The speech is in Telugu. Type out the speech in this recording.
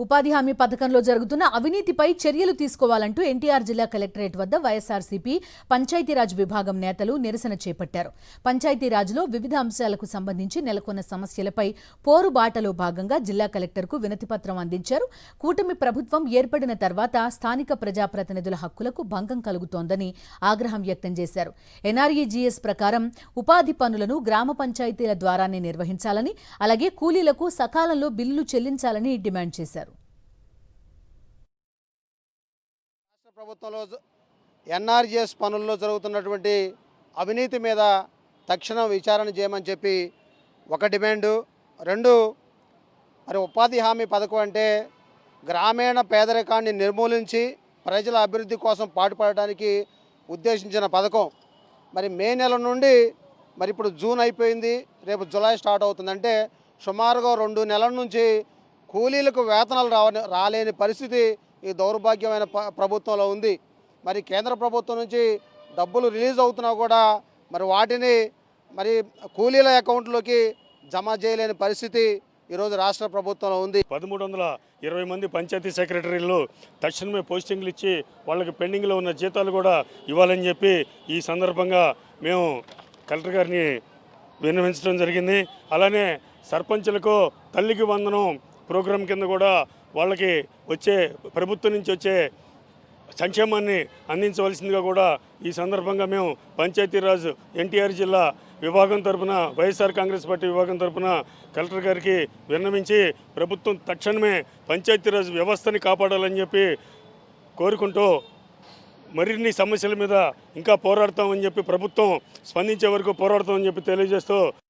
ఉపాధి హామీ పథకంలో జరుగుతున్న అవినీతిపై చర్యలు తీసుకోవాలంటూ ఎన్టీఆర్ జిల్లా కలెక్టరేట్ వద్ద వైఎస్ఆర్సీపీ పంచాయతీరాజ్ విభాగం నేతలు నిరసన చేపట్టారు. పంచాయతీరాజ్లో వివిధ అంశాలకు సంబంధించి నెలకొన్న సమస్యలపై పోరుబాటలో భాగంగా జిల్లా కలెక్టర్కు వినతిపత్రం అందించారు. కూటమి ప్రభుత్వం ఏర్పడిన తర్వాత స్థానిక ప్రజాప్రతినిధుల హక్కులకు భంగం కలుగుతోందని ఆగ్రహం వ్యక్తం చేశారు. ఎన్ఆర్ఈజీఎస్ ప్రకారం ఉపాధి పనులను గ్రామ పంచాయతీల ద్వారానే నిర్వహించాలని, అలాగే కూలీలకు సకాలంలో బిల్లులు చెల్లించాలని డిమాండ్ చేశారు. ప్రభుత్వంలో ఎన్ఆర్జీఎస్ పనుల్లో జరుగుతున్నటువంటి అవినీతి మీద తక్షణం విచారణ చేయమని చెప్పి ఒక డిమాండు. రెండు, మరి ఉపాధి హామీ పథకం అంటే గ్రామీణ పేదరికాన్ని నిర్మూలించి ప్రజల అభివృద్ధి కోసం పాటుపడడానికి ఉద్దేశించిన పథకం. మరి మే నెల నుండి మరి ఇప్పుడు జూన్ అయిపోయింది, రేపు జూలై స్టార్ట్ అవుతుందంటే సుమారుగా 2 నెలల నుంచి కూలీలకు వేతనాలు రాలేని పరిస్థితి ఈ దౌర్భాగ్యమైన ప్రభుత్వంలో ఉంది. మరి కేంద్ర ప్రభుత్వం నుంచి డబ్బులు రిలీజ్ అవుతున్నా కూడా మరి వాటిని మరి కూలీల అకౌంట్లోకి జమ చేయలేని పరిస్థితి ఈరోజు రాష్ట్ర ప్రభుత్వంలో ఉంది. 1320 మంది పంచాయతీ సెక్రటరీలు తక్షణమే పోస్టింగ్లు ఇచ్చి వాళ్ళకి పెండింగ్లో ఉన్న జీతాలు కూడా ఇవ్వాలని చెప్పి ఈ సందర్భంగా మేము కలెక్టర్ గారిని విన్నవించడం జరిగింది. అలానే సర్పంచులకు తల్లికి వందనం ప్రోగ్రాం కింద కూడా వాళ్ళకి వచ్చే ప్రభుత్వం నుంచి వచ్చే సంక్షేమాన్ని అందించవలసిందిగా కూడా ఈ సందర్భంగా మేము పంచాయతీరాజ్ ఎన్టీఆర్ జిల్లా విభాగం తరఫున వైఎస్ఆర్ కాంగ్రెస్ పార్టీ విభాగం తరఫున కలెక్టర్ గారికి విన్నవించి ప్రభుత్వం తక్షణమే పంచాయతీరాజ్ వ్యవస్థని కాపాడాలని చెప్పి కోరుకుంటూ మరిన్ని సమస్యల మీద ఇంకా పోరాడతామని చెప్పి ప్రభుత్వం స్పందించే వరకు పోరాడతామని చెప్పి తెలియజేస్తూ